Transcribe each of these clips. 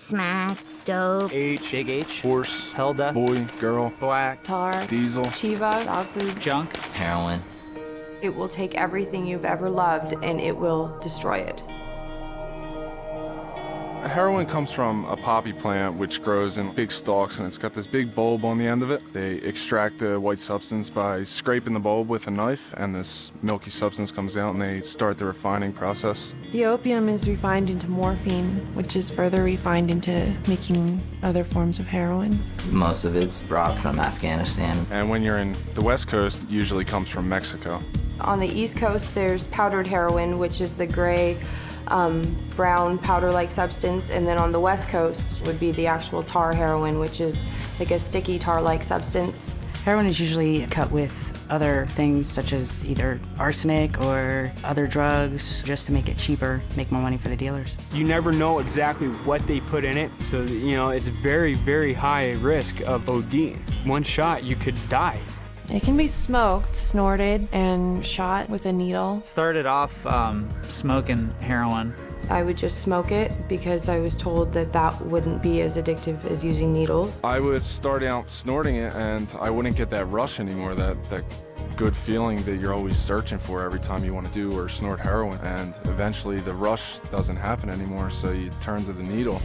smack, dope. H, Big H, horse, Helda, boy, girl, black, tar, diesel, Shiva, dog food. junk. Heroin. It will take everything you've ever loved and it will destroy it. Heroin comes from a poppy plant which grows in big stalks, and it's got this big bulb on the end of it. They extract the white substance by scraping the bulb with a knife, and this milky substance comes out, and they start the refining process. The opium is refined into morphine, which is further refined into making other forms of heroin. Most of it's brought from Afghanistan. And when you're in the West Coast, it usually comes from Mexico. On the East Coast, there's powdered heroin, which is the gray, brown powder-like substance, and then on the West Coast would be the actual tar heroin, which is like a sticky tar-like substance. Heroin is usually cut with other things such as either arsenic or other drugs just to make it cheaper, make more money for the dealers. You never know exactly what they put in it, so it's very, very high risk of ODing. One shot, you could die. It can be smoked, snorted, and shot with a needle. Started off smoking heroin. I would just smoke it because I was told that that wouldn't be as addictive as using needles. I would start out snorting it, and I wouldn't get that rush anymore, that good feeling that you're always searching for every time you want to do or snort heroin. And eventually the rush doesn't happen anymore, so you turn to the needle.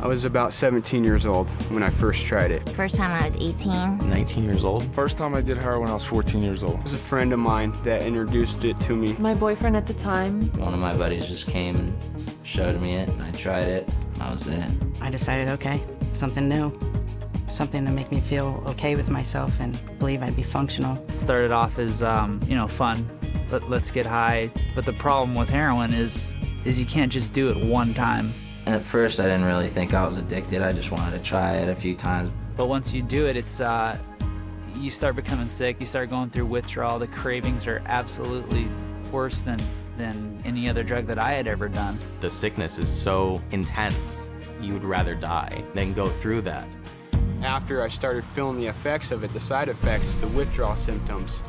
I was about 17 years old when I first tried it. First time when I was 18. 19 years old. First time I did heroin, I was 14 years old. It was a friend of mine that introduced it to me. My boyfriend at the time. One of my buddies just came and showed me it, and I tried it. That was it. I decided, okay, something new, something to make me feel okay with myself and believe I'd be functional. Started off as, fun. Let's get high. But the problem with heroin is you can't just do it one time. And at first, I didn't really think I was addicted. I just wanted to try it a few times. But once you do it, it's you start becoming sick. You start going through withdrawal. The cravings are absolutely worse than any other drug that I had ever done. The sickness is so intense, you would rather die than go through that. After I started feeling the effects of it, the side effects, the withdrawal symptoms,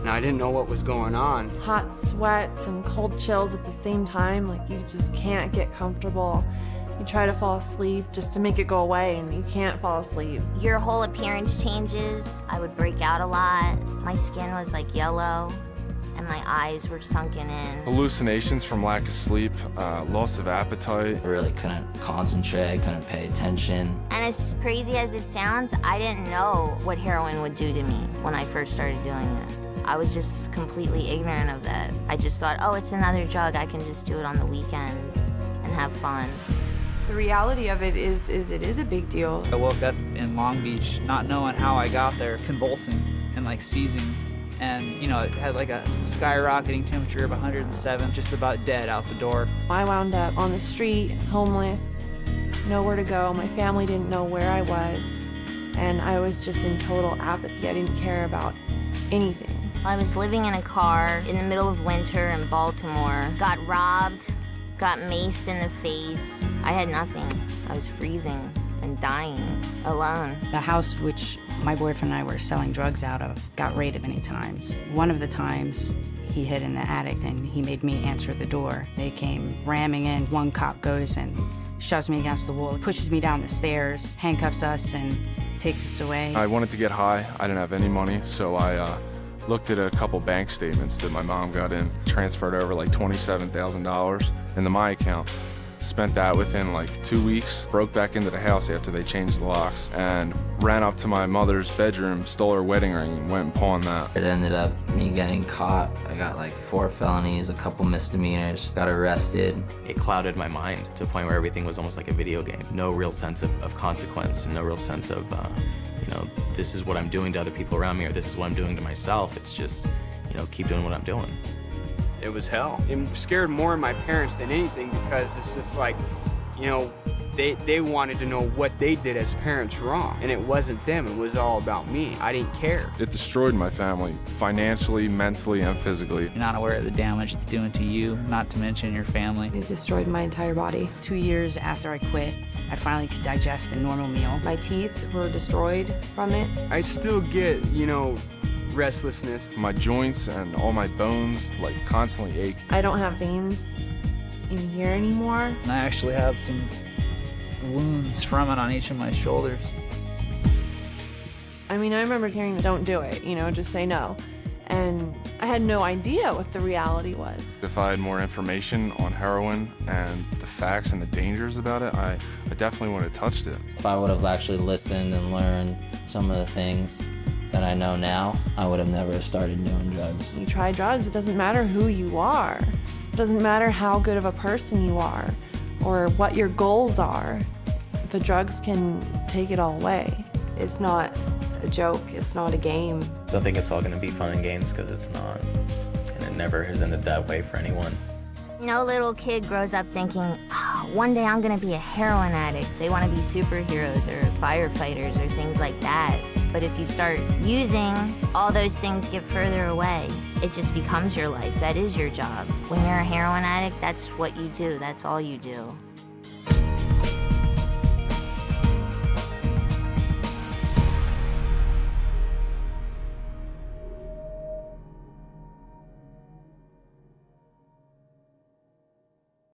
and I didn't know what was going on. Hot sweats and cold chills at the same time, like you just can't get comfortable. You try to fall asleep just to make it go away, and you can't fall asleep. Your whole appearance changes. I would break out a lot. My skin was like yellow, and my eyes were sunken in. Hallucinations from lack of sleep, loss of appetite. I really couldn't concentrate, couldn't pay attention. And as crazy as it sounds, I didn't know what heroin would do to me when I first started doing it. I was just completely ignorant of that. I just thought, oh, it's another drug. I can just do it on the weekends and have fun. The reality of it is it is a big deal. I woke up in Long Beach not knowing how I got there, convulsing and seizing. And, it had like a skyrocketing temperature of 107, just about dead out the door. I wound up on the street, homeless, nowhere to go. My family didn't know where I was, and I was just in total apathy. I didn't care about anything. I was living in a car in the middle of winter in Baltimore, got robbed, got maced in the face. I had nothing. I was freezing and dying, alone. The house which my boyfriend and I were selling drugs out of got raided many times. One of the times he hid in the attic and he made me answer the door. They came ramming in. One cop goes and shoves me against the wall, pushes me down the stairs, handcuffs us and takes us away. I wanted to get high. I didn't have any money, so I looked at a couple bank statements that my mom got in, transferred over like $27,000 into my account. Spent that within like 2 weeks, broke back into the house after they changed the locks, and ran up to my mother's bedroom, stole her wedding ring, and went and pawned that. It ended up me getting caught. I got like 4 felonies, a couple misdemeanors, got arrested. It clouded my mind to the point where everything was almost like a video game. No real sense of consequence, no real sense of, this is what I'm doing to other people around me, or this is what I'm doing to myself. It's just, keep doing what I'm doing. It was hell. It scared more my parents than anything because it's just like, they wanted to know what they did as parents wrong. And it wasn't them, it was all about me. I didn't care. It destroyed my family, financially, mentally, and physically. You're not aware of the damage it's doing to you, not to mention your family. It destroyed my entire body. 2 years after I quit, I finally could digest a normal meal. My teeth were destroyed from it. I still get, restlessness. My joints and all my bones constantly ache. I don't have veins in here anymore. And I actually have some wounds from it on each of my shoulders. I mean, I remember hearing, don't do it, you know, just say no. And I had no idea what the reality was. If I had more information on heroin and the facts and the dangers about it, I definitely would have touched it. If I would have actually listened and learned some of the things that I know now, I would have never started doing drugs. You try drugs, it doesn't matter who you are. It doesn't matter how good of a person you are or what your goals are. The drugs can take it all away. It's not a joke, it's not a game. Don't think it's all going to be fun and games, because it's not. And it never has ended that way for anyone. No little kid grows up thinking, oh, one day I'm gonna be a heroin addict. They wanna be superheroes or firefighters or things like that. But if you start using, all those things get further away. It just becomes your life. That is your job. When you're a heroin addict, that's what you do. That's all you do.